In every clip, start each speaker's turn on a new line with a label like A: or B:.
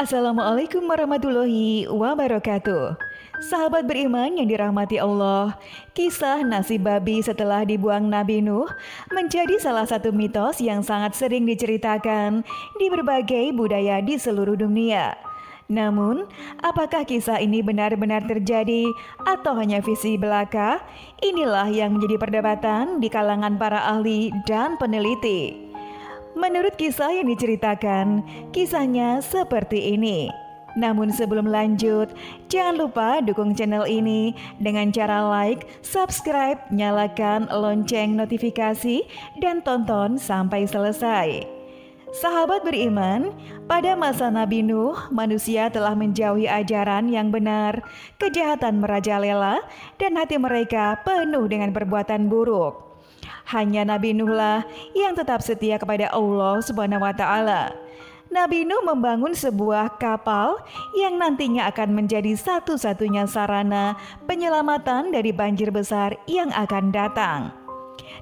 A: Assalamualaikum warahmatullahi wabarakatuh. Sahabat beriman yang dirahmati Allah, kisah nasib babi setelah dibuang Nabi Nuh menjadi salah satu mitos yang sangat sering diceritakan di berbagai budaya di seluruh dunia. Namun, apakah kisah ini benar-benar terjadi atau hanya visi belaka? Inilah yang menjadi perdebatan di kalangan para ahli dan peneliti. Menurut kisah yang diceritakan, kisahnya seperti ini. Namun sebelum lanjut, jangan lupa dukung channel ini dengan cara like, subscribe, nyalakan lonceng notifikasi, dan tonton sampai selesai. Sahabat beriman, pada masa Nabi Nuh, manusia telah menjauhi ajaran yang benar, kejahatan merajalela, dan hati mereka penuh dengan perbuatan buruk. Hanya Nabi Nuhlah yang tetap setia kepada Allah Subhanahu wa Ta'ala. Nabi Nuh membangun sebuah kapal yang nantinya akan menjadi satu-satunya sarana penyelamatan dari banjir besar yang akan datang.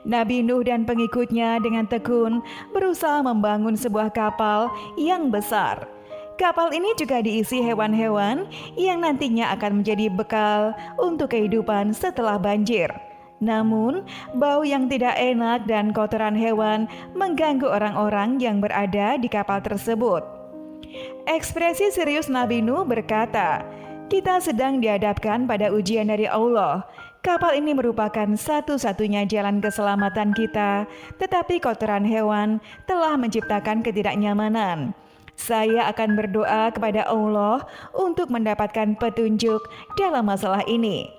A: Nabi Nuh dan pengikutnya dengan tekun berusaha membangun sebuah kapal yang besar. Kapal ini juga diisi hewan-hewan yang nantinya akan menjadi bekal untuk kehidupan setelah banjir. Namun, bau yang tidak enak dan kotoran hewan mengganggu orang-orang yang berada di kapal tersebut. Ekspresi serius Nabi Nuh berkata, "Kita sedang dihadapkan pada ujian dari Allah. Kapal ini merupakan satu-satunya jalan keselamatan kita, tetapi kotoran hewan telah menciptakan ketidaknyamanan. Saya akan berdoa kepada Allah untuk mendapatkan petunjuk dalam masalah ini."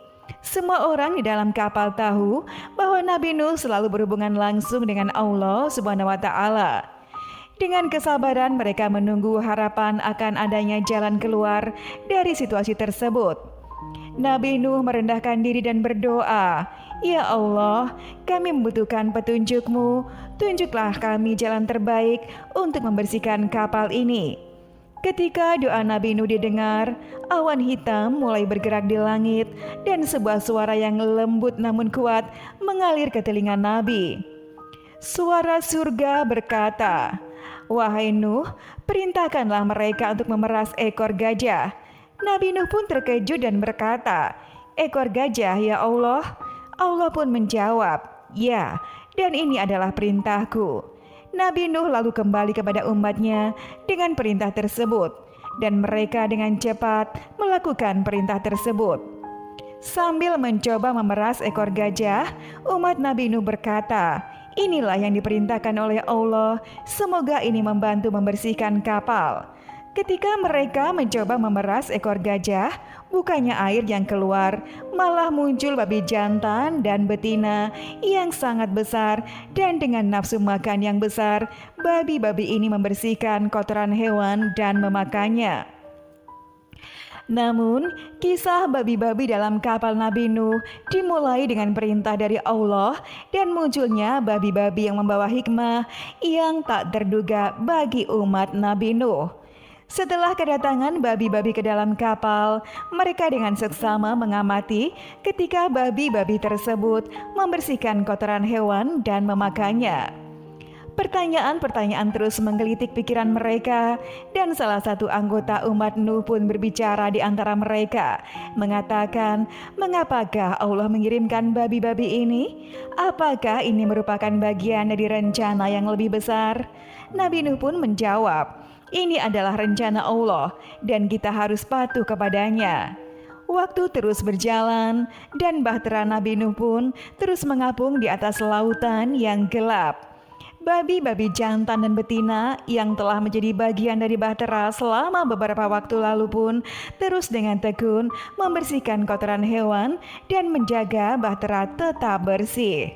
A: Semua orang di dalam kapal tahu bahwa Nabi Nuh selalu berhubungan langsung dengan Allah Subhanahu wa Ta'ala. Dengan kesabaran mereka menunggu harapan akan adanya jalan keluar dari situasi tersebut. Nabi Nuh merendahkan diri dan berdoa, "Ya Allah, kami membutuhkan petunjuk-Mu. Tunjuklah kami jalan terbaik untuk membersihkan kapal ini." Ketika doa Nabi Nuh didengar, awan hitam mulai bergerak di langit dan sebuah suara yang lembut namun kuat mengalir ke telinga Nabi. Suara surga berkata, "Wahai Nuh, perintahkanlah mereka untuk memeras ekor gajah." Nabi Nuh pun terkejut dan berkata, "Ekor gajah ya Allah?" Allah pun menjawab, "Ya, dan ini adalah perintahku." Nabi Nuh lalu kembali kepada umatnya dengan perintah tersebut, dan mereka dengan cepat melakukan perintah tersebut. Sambil mencoba memeras ekor gajah, umat Nabi Nuh berkata, "Inilah yang diperintahkan oleh Allah, semoga ini membantu membersihkan kapal." Ketika mereka mencoba memeras ekor gajah, bukannya air yang keluar, malah muncul babi jantan dan betina yang sangat besar, dan dengan nafsu makan yang besar, babi-babi ini membersihkan kotoran hewan dan memakannya. Namun, kisah babi-babi dalam kapal Nabi Nuh dimulai dengan perintah dari Allah dan munculnya babi-babi yang membawa hikmah yang tak terduga bagi umat Nabi Nuh. Setelah kedatangan babi-babi ke dalam kapal, mereka dengan seksama mengamati ketika babi-babi tersebut membersihkan kotoran hewan dan memakannya. Pertanyaan-pertanyaan terus menggelitik pikiran mereka, dan salah satu anggota umat Nuh pun berbicara di antara mereka, mengatakan, "Mengapakah Allah mengirimkan babi-babi ini? Apakah ini merupakan bagian dari rencana yang lebih besar?" Nabi Nuh pun menjawab, "Ini adalah rencana Allah dan kita harus patuh kepadanya." Waktu terus berjalan dan bahtera Nabi Nuh pun terus mengapung di atas lautan yang gelap. Babi-babi jantan dan betina yang telah menjadi bagian dari bahtera selama beberapa waktu lalu pun terus dengan tekun membersihkan kotoran hewan dan menjaga bahtera tetap bersih.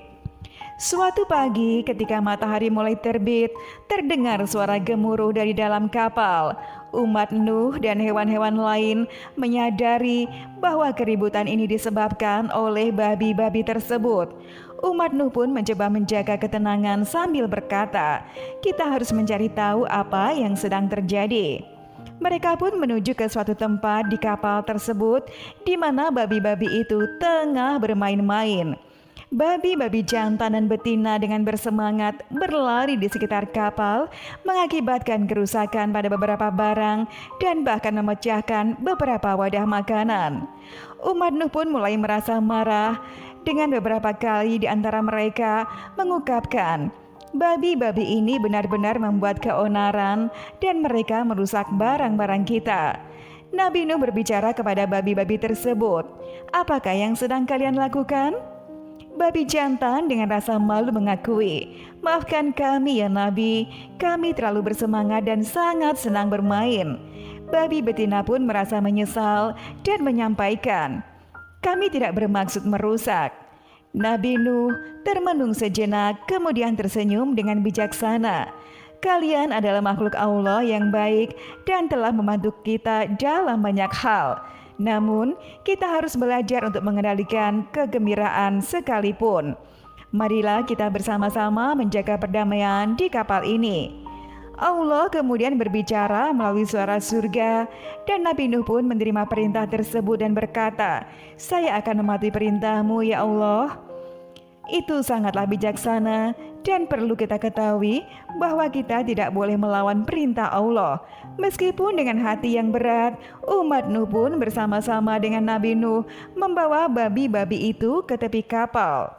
A: Suatu pagi ketika matahari mulai terbit, terdengar suara gemuruh dari dalam kapal. Umat Nuh dan hewan-hewan lain menyadari bahwa keributan ini disebabkan oleh babi-babi tersebut. Umat Nuh pun mencoba menjaga ketenangan sambil berkata, "Kita harus mencari tahu apa yang sedang terjadi." Mereka pun menuju ke suatu tempat di kapal tersebut di mana babi-babi itu tengah bermain-main. Babi-babi jantan dan betina dengan bersemangat berlari di sekitar kapal, mengakibatkan kerusakan pada beberapa barang dan bahkan memecahkan beberapa wadah makanan. Umat Nuh pun mulai merasa marah dengan beberapa kali di antara mereka mengungkapkan, babi-babi ini benar-benar membuat keonaran dan mereka merusak barang-barang kita. Nabi Nuh berbicara kepada babi-babi tersebut, apakah yang sedang kalian lakukan? Babi jantan dengan rasa malu mengakui, maafkan kami ya Nabi, kami terlalu bersemangat dan sangat senang bermain. Babi betina pun merasa menyesal dan menyampaikan, kami tidak bermaksud merusak. Nabi Nuh termenung sejenak kemudian tersenyum dengan bijaksana. Kalian adalah makhluk Allah yang baik dan telah membantu kita dalam banyak hal. Namun, kita harus belajar untuk mengendalikan kegembiraan sekalipun. Marilah kita bersama-sama menjaga perdamaian di kapal ini. Allah kemudian berbicara melalui suara surga dan Nabi Nuh pun menerima perintah tersebut dan berkata, saya akan mematuhi perintahmu ya Allah. Itu sangatlah bijaksana dan perlu kita ketahui bahwa kita tidak boleh melawan perintah Allah. Meskipun dengan hati yang berat, umat Nuh pun bersama-sama dengan Nabi Nuh membawa babi-babi itu ke tepi kapal.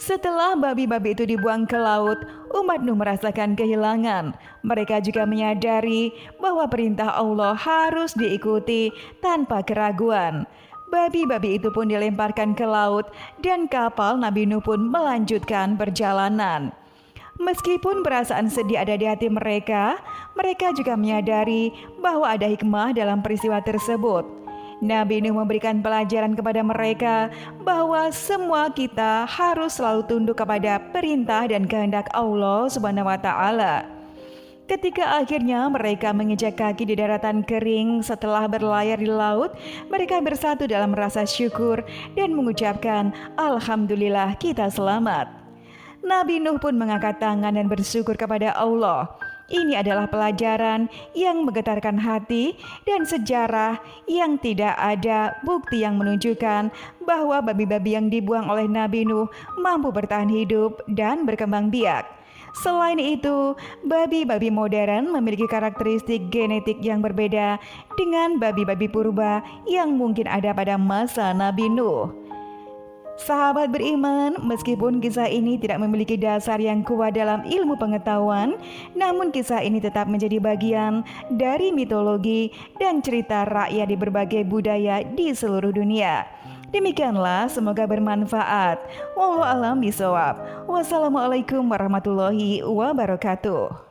A: Setelah babi-babi itu dibuang ke laut, umat Nuh merasakan kehilangan. Mereka juga menyadari bahwa perintah Allah harus diikuti tanpa keraguan. Babi-babi itu pun dilemparkan ke laut dan kapal Nabi Nuh pun melanjutkan perjalanan. Meskipun perasaan sedih ada di hati mereka, mereka juga menyadari bahwa ada hikmah dalam peristiwa tersebut. Nabi Nuh memberikan pelajaran kepada mereka bahwa semua kita harus selalu tunduk kepada perintah dan kehendak Allah Subhanahu wa Ta'ala. Ketika akhirnya mereka menginjak kaki di daratan kering setelah berlayar di laut, mereka bersatu dalam rasa syukur dan mengucapkan, Alhamdulillah kita selamat. Nabi Nuh pun mengangkat tangan dan bersyukur kepada Allah. Ini adalah pelajaran yang menggetarkan hati dan sejarah yang tidak ada bukti yang menunjukkan bahwa babi-babi yang dibuang oleh Nabi Nuh mampu bertahan hidup dan berkembang biak. Selain itu, babi-babi modern memiliki karakteristik genetik yang berbeda dengan babi-babi purba yang mungkin ada pada masa Nabi Nuh. Sahabat beriman, meskipun kisah ini tidak memiliki dasar yang kuat dalam ilmu pengetahuan, namun kisah ini tetap menjadi bagian dari mitologi dan cerita rakyat di berbagai budaya di seluruh dunia. Demikianlah, semoga bermanfaat. Wallahu a'lam bishawab. Wassalamualaikum warahmatullahi wabarakatuh.